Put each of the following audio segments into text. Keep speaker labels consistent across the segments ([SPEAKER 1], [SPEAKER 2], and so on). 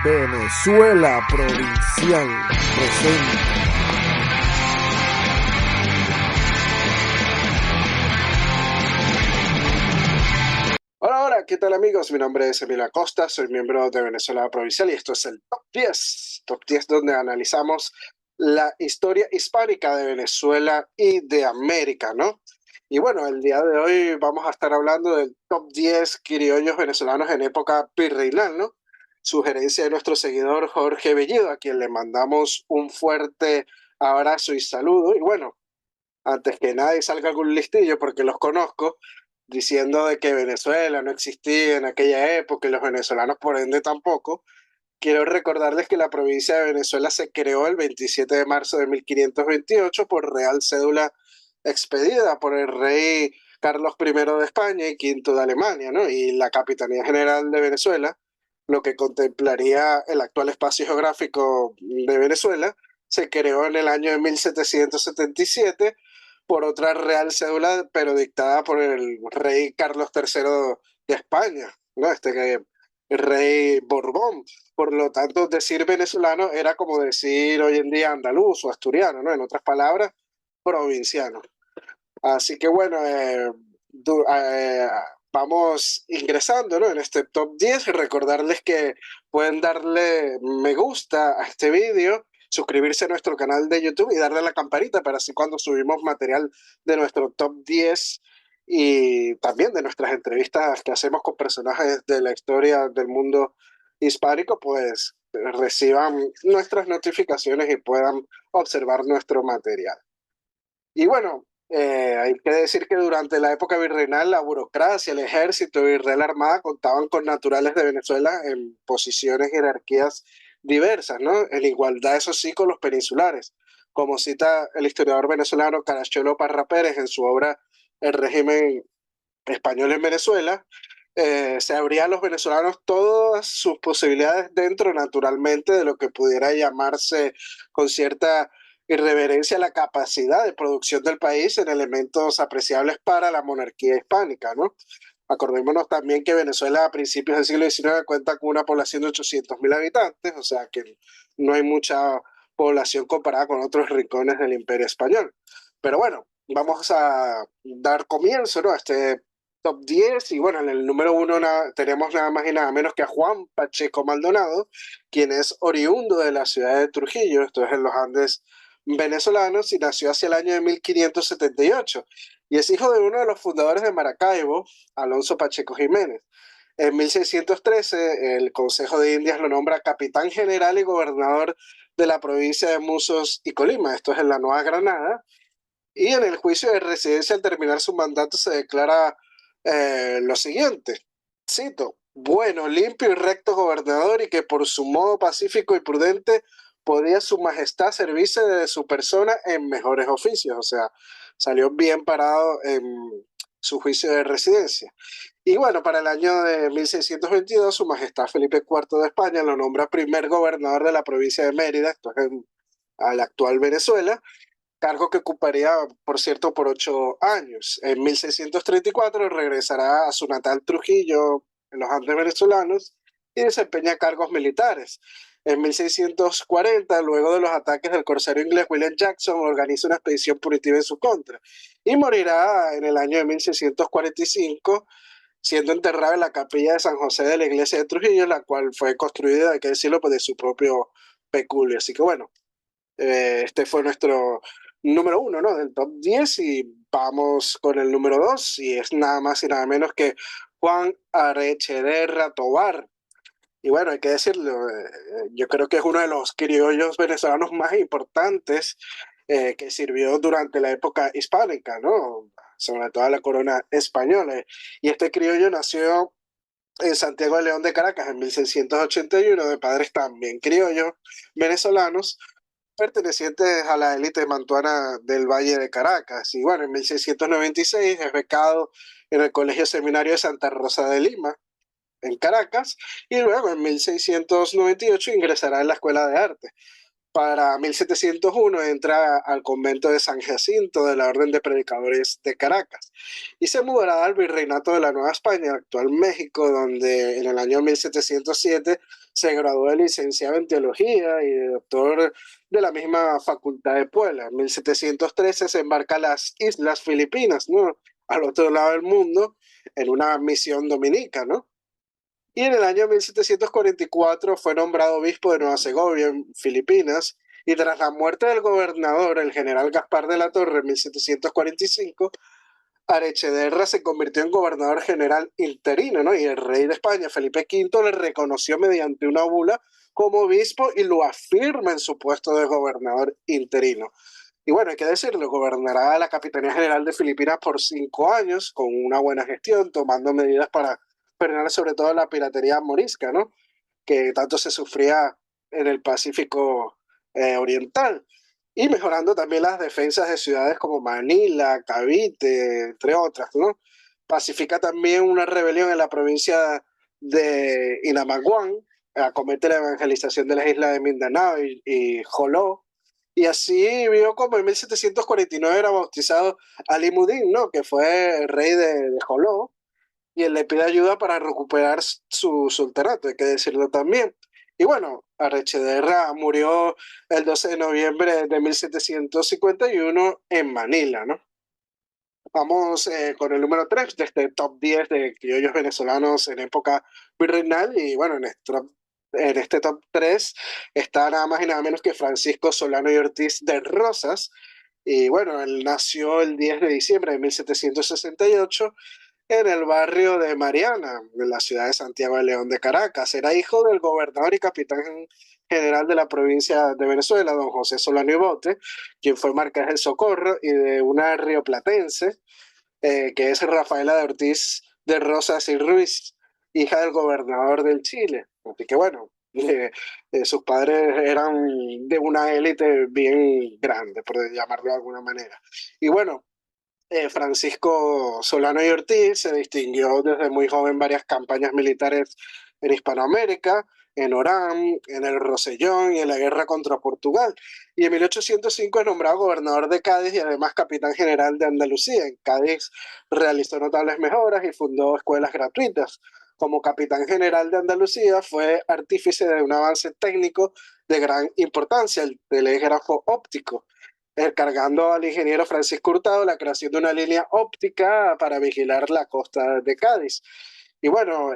[SPEAKER 1] Venezuela Provincial presenta.
[SPEAKER 2] Hola, hola, ¿qué tal amigos? Mi nombre es Emilio Acosta, soy miembro de Venezuela Provincial y esto es el Top 10 donde analizamos la historia hispánica de Venezuela y de América, ¿no? Y bueno, el día de hoy vamos a estar hablando del Top 10 criollos venezolanos en época virreinal, ¿no? Sugerencia de nuestro seguidor Jorge Bellido, a quien le mandamos un fuerte abrazo y saludo. Y bueno, antes que nadie salga algún listillo, porque los conozco, diciendo de que Venezuela no existía en aquella época y los venezolanos por ende tampoco, quiero recordarles que la provincia de Venezuela se creó el 27 de marzo de 1528 por Real Cédula expedida por el rey Carlos I de España y V de Alemania, ¿no? Y la Capitanía General de Venezuela, lo que contemplaría el actual espacio geográfico de Venezuela, se creó en el año de 1777 por otra Real Cédula, pero dictada por el rey Carlos III de España, ¿no? Rey Borbón. Por lo tanto, decir venezolano era como decir hoy en día andaluz o asturiano, ¿no? En otras palabras, provinciano. Así que bueno, vamos ingresando, ¿no? En este top 10 y recordarles que pueden darle me gusta a este vídeo, suscribirse a nuestro canal de YouTube y darle a la campanita para así cuando subimos material de nuestro top 10 y también de nuestras entrevistas que hacemos con personajes de la historia del mundo hispánico, pues reciban nuestras notificaciones y puedan observar nuestro material. Y bueno, hay que decir que durante la época virreinal la burocracia, el ejército y la armada contaban con naturales de Venezuela en posiciones y jerarquías diversas, ¿no? En igualdad, eso sí, con los peninsulares. Como cita el historiador venezolano Caracciolo Parra Pérez en su obra El régimen español en Venezuela, se abrían a los venezolanos todas sus posibilidades dentro naturalmente de lo que pudiera llamarse con cierta irreverencia la capacidad de producción del país en elementos apreciables para la monarquía hispánica, ¿no? Acordémonos también que Venezuela a principios del siglo XIX cuenta con una población de 800.000 habitantes, o sea que no hay mucha población comparada con otros rincones del Imperio Español. Pero bueno, vamos a dar comienzo, ¿no? A este top 10 y bueno, en el número 1 tenemos nada más y nada menos que a Juan Pacheco Maldonado, quien es oriundo de la ciudad de Trujillo, esto es en los Andes venezolanos, y nació hacia el año de 1578 y es hijo de uno de los fundadores de Maracaibo, Alonso Pacheco Jiménez. En 1613 el Consejo de Indias lo nombra capitán general y gobernador de la provincia de Musos y Colima, esto es en la Nueva Granada, y en el juicio de residencia al terminar su mandato se declara lo siguiente, cito, bueno, limpio y recto gobernador y que por su modo pacífico y prudente podía su majestad servirse de su persona en mejores oficios, o sea, salió bien parado en su juicio de residencia. Y bueno, para el año de 1622, su majestad Felipe IV de España lo nombra primer gobernador de la provincia de Mérida, esto es en al actual Venezuela, cargo que ocuparía, por cierto, por 8 años. En 1634 regresará a su natal Trujillo, en los Andes venezolanos, y desempeña cargos militares. En 1640, luego de los ataques del corsario inglés William Jackson, organiza una expedición punitiva en su contra y morirá en el año de 1645, siendo enterrado en la capilla de San José de la iglesia de Trujillo, la cual fue construida, hay que decirlo, pues de su propio peculio. Así que bueno, este fue nuestro número 1, ¿no? Del top 10 y vamos con el número 2 y es nada más y nada menos que Juan Arechederra Tobar. Y bueno, hay que decirlo, yo creo que es uno de los criollos venezolanos más importantes que sirvió durante la época hispánica, ¿no? Sobre todo la corona española. Y este criollo nació en Santiago de León de Caracas en 1681, de padres también criollos venezolanos, pertenecientes a la élite mantuana del Valle de Caracas. Y bueno, en 1696 es becado en el Colegio Seminario de Santa Rosa de Lima, en Caracas, y luego en 1698 ingresará en la Escuela de Arte. Para 1701 entra al convento de San Jacinto de la Orden de Predicadores de Caracas y se mudará al Virreinato de la Nueva España, actual México, donde en el año 1707 se graduó de licenciado en teología y de doctor de la misma Facultad de Puebla. En 1713 se embarca a las Islas Filipinas, ¿no? Al otro lado del mundo, en una misión dominica, ¿no? Y en el año 1744 fue nombrado obispo de Nueva Segovia, en Filipinas, y tras la muerte del gobernador, el general Gaspar de la Torre, en 1745, Arechederra se convirtió en gobernador general interino, ¿no? Y el rey de España, Felipe V, le reconoció mediante una bula como obispo y lo afirma en su puesto de gobernador interino. Y bueno, hay que decirlo, gobernará la Capitanía General de Filipinas por 5 años con una buena gestión, tomando medidas para frenar sobre todo la piratería morisca, ¿no? Que tanto se sufría en el Pacífico Oriental, y mejorando también las defensas de ciudades como Manila, Cavite, entre otras, ¿no? Pacifica también una rebelión en la provincia de Inamaguán, acomete la evangelización de las islas de Mindanao y Joló, y así vio como en 1749 era bautizado Ali Mudin, ¿no? Que fue rey de Joló, y él le pide ayuda para recuperar su sultanato, hay que decirlo también. Y bueno, Arechederra murió el 12 de noviembre de 1751 en Manila, ¿no? Vamos con el número 3 de este top 10 de criollos venezolanos en época virreinal. Y bueno, en este top 3 está nada más y nada menos que Francisco Solano y Ortiz de Rosas. Y bueno, él nació el 10 de diciembre de 1768 en el barrio de Mariana, en la ciudad de Santiago de León de Caracas. Era hijo del gobernador y capitán general de la provincia de Venezuela, don José Solano y Bote, quien fue Marqués del Socorro, y de una rioplatense, que es Rafaela de Ortiz de Rosas y Ruiz, hija del gobernador del Chile. Así que bueno, sus padres eran de una élite bien grande, por llamarlo de alguna manera. Y bueno, Francisco Solano y Ortiz se distinguió desde muy joven en varias campañas militares en Hispanoamérica, en Orán, en el Rosellón y en la guerra contra Portugal. Y en 1805 es nombrado gobernador de Cádiz y además capitán general de Andalucía. En Cádiz realizó notables mejoras y fundó escuelas gratuitas. Como capitán general de Andalucía fue artífice de un avance técnico de gran importancia, el telégrafo óptico, encargando al ingeniero Francisco Hurtado la creación de una línea óptica para vigilar la costa de Cádiz. Y bueno,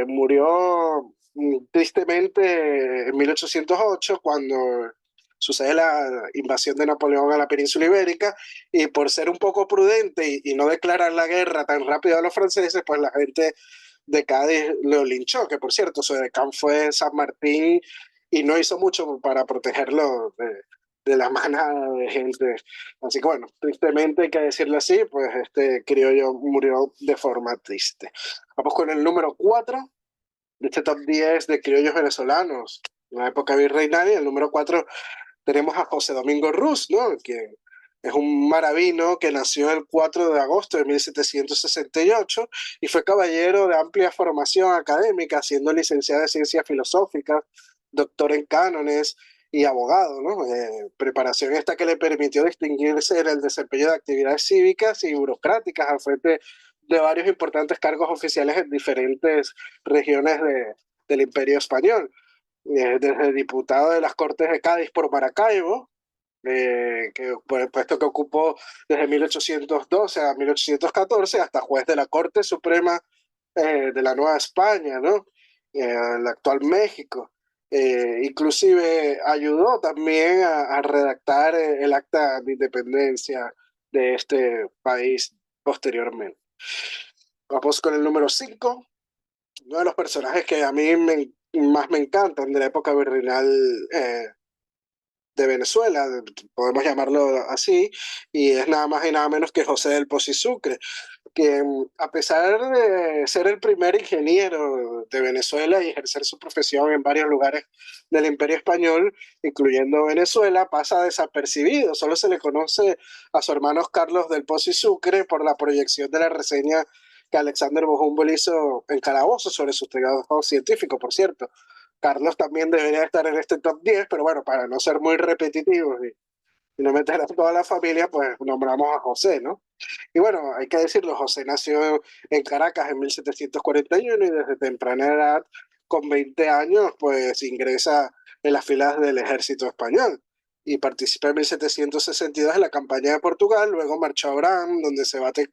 [SPEAKER 2] murió tristemente en 1808 cuando sucede la invasión de Napoleón a la península ibérica, y por ser un poco prudente y no declarar la guerra tan rápido a los franceses, pues la gente de Cádiz lo linchó, que por cierto, su decán fue San Martín y no hizo mucho para protegerlo de la manada de gente. Así que bueno, tristemente hay que decirlo así, pues este criollo murió de forma triste. Vamos con el número 4 de este top 10 de criollos venezolanos en la época virreinal. Y el número 4 tenemos a José Domingo Ruz, ¿no? Que es un maravino que nació el 4 de agosto de 1768 y fue caballero de amplia formación académica, siendo licenciado en Ciencias Filosóficas, doctor en cánones y abogado, ¿no? Preparación esta que le permitió distinguirse en el desempeño de actividades cívicas y burocráticas al frente de varios importantes cargos oficiales en diferentes regiones del Imperio Español, desde diputado de las Cortes de Cádiz por Maracaibo, que por el puesto que ocupó desde 1812 a 1814, hasta juez de la Corte Suprema de la Nueva España, ¿no? El actual México. Inclusive ayudó también a redactar el acta de independencia de este país posteriormente. Vamos con el número 5, uno de los personajes que a mí más me encantan de la época virreinal de Venezuela, podemos llamarlo así, y es nada más y nada menos que José del Pozo y Sucre, que a pesar de ser el primer ingeniero de Venezuela y ejercer su profesión en varios lugares del Imperio Español, incluyendo Venezuela, pasa desapercibido. Solo se le conoce a su hermano Carlos del Pozo y Sucre por la proyección de la reseña que Alexander von Humboldt hizo en Calabozo sobre sus trabajos científicos, por cierto. Carlos también debería estar en este top 10, pero bueno, para no ser muy repetitivos y no meter a toda la familia, pues nombramos a José, ¿no? Y bueno, hay que decirlo, José nació en Caracas en 1741 y desde temprana edad con 20 años, pues ingresa en las filas del ejército español y participa en 1762 en la campaña de Portugal, luego marchó a Orán, donde se bate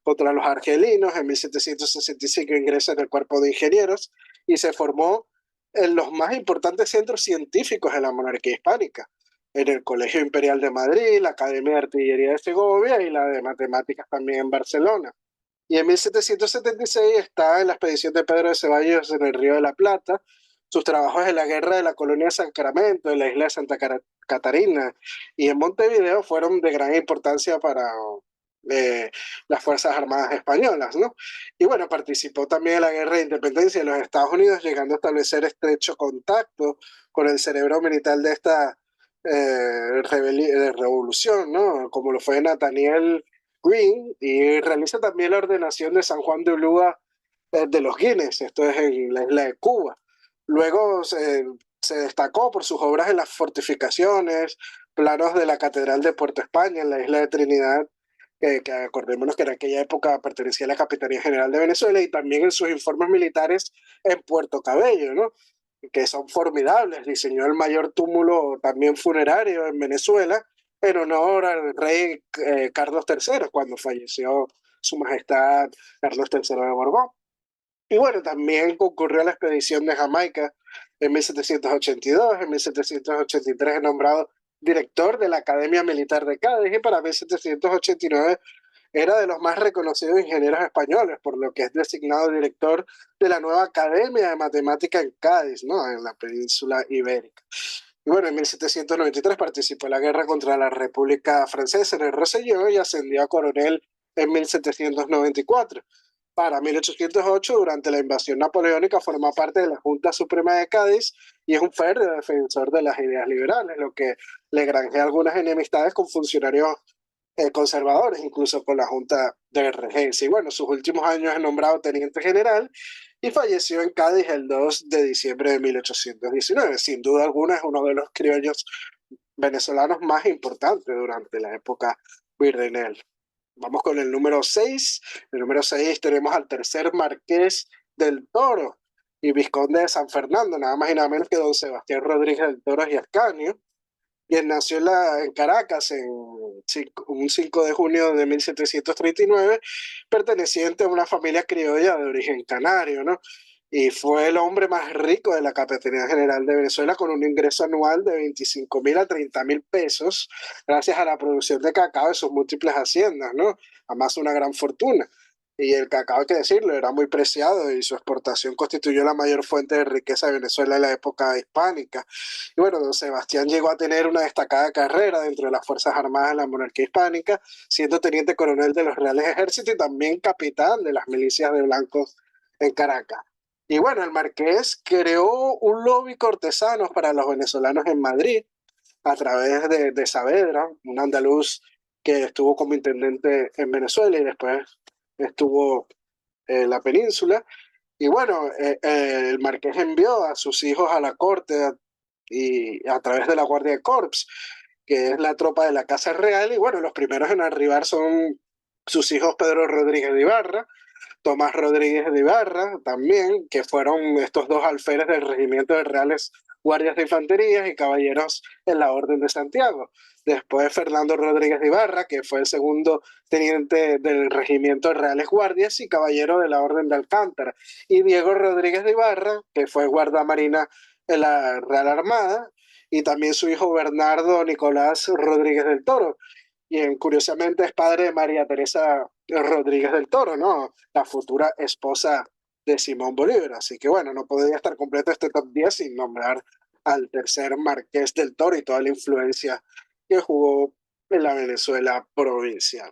[SPEAKER 2] contra los argelinos, en 1765 ingresa en el cuerpo de ingenieros y se formó en los más importantes centros científicos de la monarquía hispánica, en el Colegio Imperial de Madrid, la Academia de Artillería de Segovia y la de Matemáticas también en Barcelona. Y en 1776 está en la expedición de Pedro de Ceballos en el Río de la Plata. Sus trabajos en la guerra de la colonia de Sacramento, en la isla de Santa Catarina y en Montevideo fueron de gran importancia para eh, las Fuerzas Armadas Españolas, ¿no? Y bueno, participó también en la Guerra de Independencia de los Estados Unidos, llegando a establecer estrecho contacto con el cerebro militar de esta revolución, ¿no? Como lo fue Nathaniel Green, y realiza también la ordenación de San Juan de Ulúa de los Guinness, esto es en la isla de Cuba. Luego se destacó por sus obras en las fortificaciones, planos de la Catedral de Puerto España en la isla de Trinidad, que acordémonos que en aquella época pertenecía a la Capitanía General de Venezuela, y también en sus informes militares en Puerto Cabello, ¿no? Que son formidables. Diseñó el mayor túmulo también funerario en Venezuela en honor al rey Carlos III, cuando falleció su majestad Carlos III de Borbón. Y bueno, también concurrió a la expedición de Jamaica en 1782, en 1783 es nombrado director de la Academia Militar de Cádiz y para 1789 era de los más reconocidos ingenieros españoles, por lo que es designado director de la nueva Academia de Matemática en Cádiz, ¿no? En la península ibérica. Y bueno, en 1793 participó en la guerra contra la República Francesa en el Rosellón y ascendió a coronel en 1794. Para 1808, durante la invasión napoleónica, forma parte de la Junta Suprema de Cádiz y es un férreo defensor de las ideas liberales, lo que le granjea algunas enemistades con funcionarios conservadores, incluso con la Junta de Regencia. Y bueno, sus últimos años es nombrado teniente general y falleció en Cádiz el 2 de diciembre de 1819. Sin duda alguna es uno de los criollos venezolanos más importantes durante la época virreinal. Vamos con el número 6. El número 6 tenemos al tercer marqués del Toro y vizconde de San Fernando, nada más y nada menos que don Sebastián Rodríguez del Toro y Ascanio, quien nació en Caracas un 5 de junio de 1739, perteneciente a una familia criolla de origen canario, ¿no? Y fue el hombre más rico de la Capitanía General de Venezuela con un ingreso anual de 25.000 a 30.000 pesos, gracias a la producción de cacao de sus múltiples haciendas, ¿no? Además, una gran fortuna. Y el cacao, hay que decirlo, era muy preciado y su exportación constituyó la mayor fuente de riqueza de Venezuela en la época hispánica. Y bueno, don Sebastián llegó a tener una destacada carrera dentro de las Fuerzas Armadas de la monarquía hispánica, siendo teniente coronel de los Reales Ejércitos y también capitán de las milicias de blancos en Caracas. Y bueno, el marqués creó un lobby cortesano para los venezolanos en Madrid a través de Saavedra, un andaluz que estuvo como intendente en Venezuela y después estuvo en la península. Y bueno, el marqués envió a sus hijos a la corte y a través de la Guardia de Corps, que es la tropa de la Casa Real. Y bueno, los primeros en arribar son sus hijos Pedro Rodríguez de Ibarra, Tomás Rodríguez de Ibarra también, que fueron estos dos alférez del Regimiento de Reales Guardias de Infantería y Caballeros en la Orden de Santiago. Después Fernando Rodríguez de Ibarra, que fue el segundo teniente del Regimiento de Reales Guardias y Caballero de la Orden de Alcántara. Y Diego Rodríguez de Ibarra, que fue guardamarina en la Real Armada, y también su hijo Bernardo Nicolás Rodríguez del Toro, quien curiosamente es padre de María Teresa Rodríguez del Toro, ¿no? La futura esposa de Simón Bolívar. Así que bueno, no podría estar completo este top 10 sin nombrar al tercer Marqués del Toro y toda la influencia que jugó en la Venezuela provincial.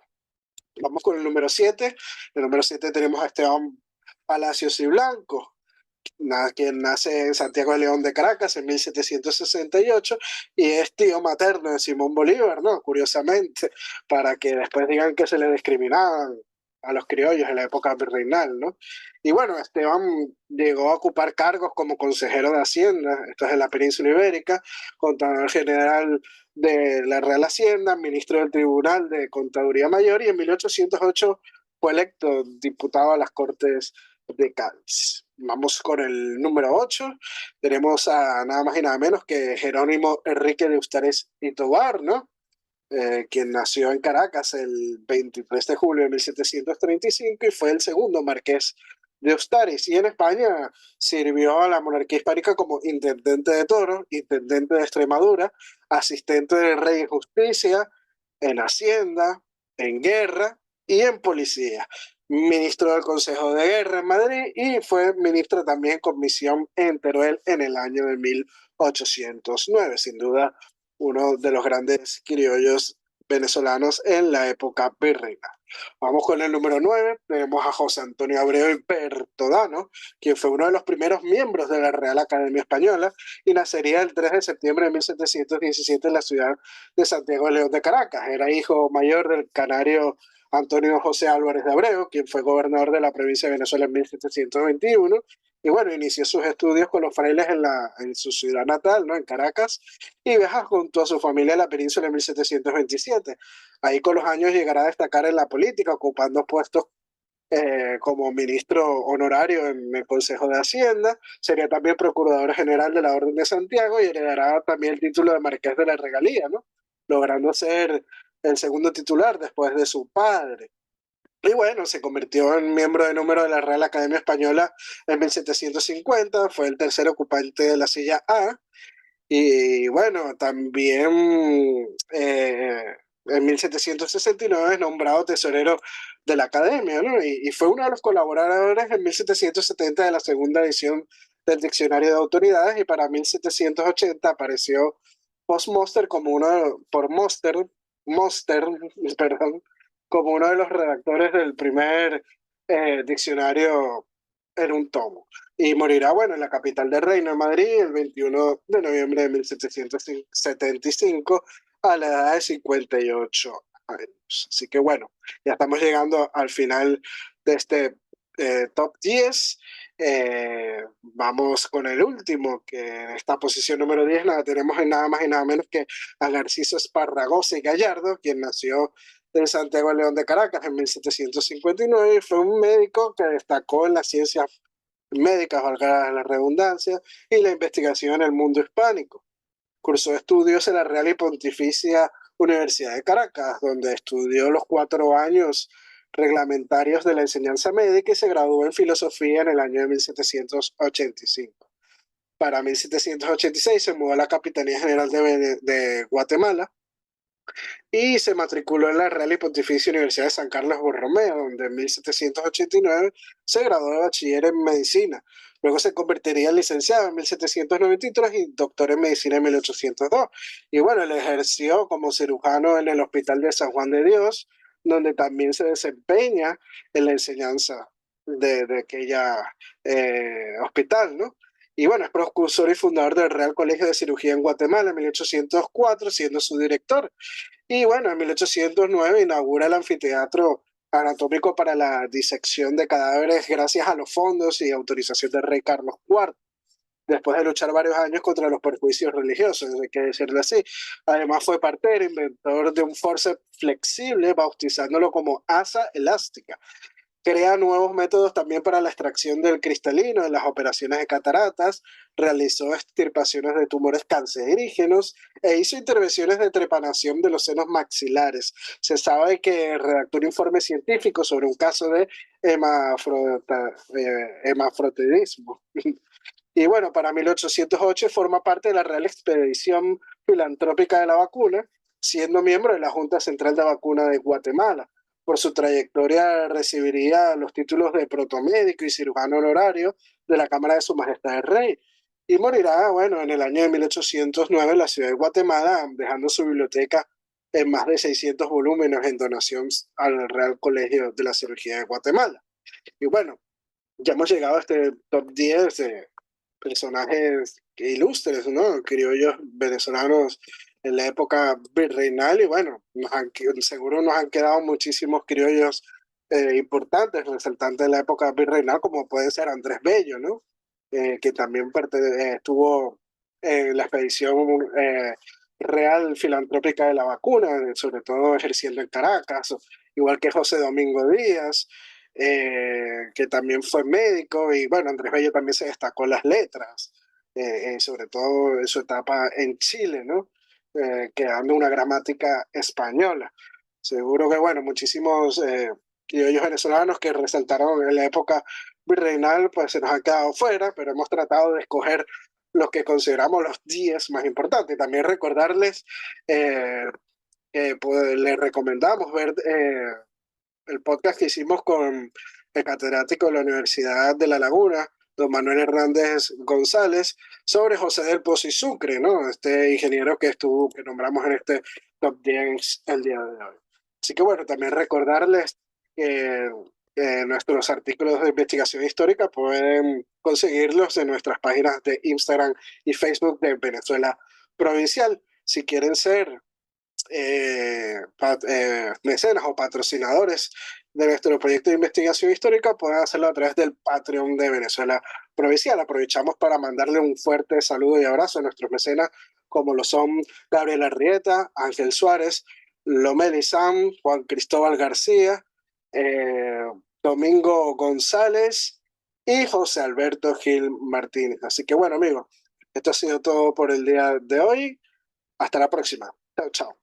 [SPEAKER 2] Vamos con el número 7. El número 7 tenemos a Esteban Palacios y Blanco, quien nace en Santiago de León de Caracas en 1768 y es tío materno de Simón Bolívar, ¿no? Curiosamente, para que después digan que se le discriminaban a los criollos en la época virreinal, ¿no? Y bueno, Esteban llegó a ocupar cargos como consejero de Hacienda, esto es en la península ibérica, contador general de la Real Hacienda, ministro del Tribunal de Contaduría Mayor y en 1808 fue electo diputado a las Cortes de Cádiz. Vamos con el número 8. Tenemos a nada más y nada menos que Jerónimo Enrique de Ustares y Tobar, ¿no? Quien nació en Caracas el 23 de julio de 1735 y fue el segundo marqués de Ustares. Y en España sirvió a la monarquía hispánica como intendente de Toro, intendente de Extremadura, asistente del rey en justicia, en Hacienda, en guerra y en policía. Ministro del Consejo de Guerra en Madrid y fue ministro también con misión en Teruel en el año de 1809. Sin duda, uno de los grandes criollos venezolanos en la época virreinal. Vamos con el número 9. Tenemos a José Antonio Abreu y Pertodano, quien fue uno de los primeros miembros de la Real Academia Española y nacería el 3 de septiembre de 1717 en la ciudad de Santiago de León de Caracas. Era hijo mayor del canario Antonio José Álvarez de Abreu, quien fue gobernador de la provincia de Venezuela en 1721. Y bueno, inició sus estudios con los frailes en su ciudad natal, ¿no? En Caracas, y viaja junto a su familia a la península en 1727. Ahí con los años llegará a destacar en la política, ocupando puestos como ministro honorario en el Consejo de Hacienda. Sería también procurador general de la Orden de Santiago y heredará también el título de Marqués de la Regalía, ¿no? Logrando ser el segundo titular después de su padre. Y bueno, se convirtió en miembro de número de la Real Academia Española en 1750, fue el tercer ocupante de la silla A. Y bueno, también en 1769 es nombrado tesorero de la Academia, ¿no? Y fue uno de los colaboradores en 1770 de la segunda edición del Diccionario de Autoridades y para 1780 apareció Postmoster como Moster, perdón, como uno de los redactores del primer diccionario en un tomo. Y morirá, bueno, en la capital del Reino, en Madrid, el 21 de noviembre de 1775 a la edad de 58 años. Así que bueno, ya estamos llegando al final de este top 10. Vamos con el último, que en esta posición número 10 la tenemos en nada más y nada menos que a Narciso Esparragosa y Gallardo, quien nació en Santiago de León de Caracas en 1759 y fue un médico que destacó en las ciencias médicas, valga la redundancia, y la investigación en el mundo hispánico. Cursó estudios en la Real y Pontificia Universidad de Caracas, donde estudió los 4 años reglamentarios de la enseñanza médica y se graduó en filosofía en el año de 1785. Para 1786 se mudó a la Capitanía General de Guatemala y se matriculó en la Real y Pontificia Universidad de San Carlos Borromeo, donde en 1789 se graduó de bachiller en medicina. Luego se convertiría en licenciado en 1793 y doctor en medicina en 1802. Y bueno, él ejerció como cirujano en el Hospital de San Juan de Dios, donde también se desempeña en la enseñanza de aquella hospital, ¿no? Y bueno, es precursor y fundador del Real Colegio de Cirugía en Guatemala en 1804, siendo su director. Y bueno, en 1809 inaugura el anfiteatro anatómico para la disección de cadáveres gracias a los fondos y autorización del rey Carlos IV, después de luchar varios años contra los perjuicios religiosos, hay que decirlo así. Además fue partero, inventor de un forceps flexible, bautizándolo como asa elástica. Crea nuevos métodos también para la extracción del cristalino en las operaciones de cataratas, realizó extirpaciones de tumores cancerígenos e hizo intervenciones de trepanación de los senos maxilares. Se sabe que redactó un informe científico sobre un caso de hemafrodismo. Y bueno, para 1808 forma parte de la Real Expedición Filantrópica de la Vacuna, siendo miembro de la Junta Central de Vacuna de Guatemala. Por su trayectoria recibiría los títulos de protomédico y cirujano honorario de la Cámara de Su Majestad el Rey. Y morirá, bueno, en el año de 1809 en la ciudad de Guatemala, dejando su biblioteca en más de 600 volúmenes en donación al Real Colegio de la Cirugía de Guatemala. Y bueno, ya hemos llegado a este top 10 de personajes ilustres, ¿no? Criollos venezolanos en la época virreinal y bueno, seguro nos han quedado muchísimos criollos importantes, resaltantes de la época virreinal, como puede ser Andrés Bello, ¿no? Que también estuvo en la expedición real filantrópica de la vacuna, sobre todo ejerciendo en Caracas, igual que José Domingo Díaz. que también fue médico, y bueno, Andrés Bello también se destacó en las letras, sobre todo en su etapa en Chile, ¿no? Creando una gramática española. Seguro que, bueno, muchísimos criollos venezolanos que resaltaron en la época virreinal, pues se nos han quedado fuera, pero hemos tratado de escoger los que consideramos los 10 más importantes. También recordarles eh, que pues, les recomendamos ver el podcast que hicimos con el catedrático de la Universidad de La Laguna, don Manuel Hernández González, sobre José del Pozo y Sucre, ¿no? Este ingeniero que estuvo, que nombramos en este top 10 el día de hoy. Así que bueno, también recordarles que nuestros artículos de investigación histórica pueden conseguirlos en nuestras páginas de Instagram y Facebook de Venezuela Provincial. Si quieren ser mecenas o patrocinadores de nuestro proyecto de investigación histórica, pueden hacerlo a través del Patreon de Venezuela Provincial. Aprovechamos para mandarle un fuerte saludo y abrazo a nuestros mecenas, como lo son Gabriela Arrieta, Ángel Suárez, Lomeli Sam, Juan Cristóbal García, eh, Domingo González y José Alberto Gil Martínez. Así que bueno, amigos, esto ha sido todo por el día de hoy. Hasta la próxima. Chao, chao.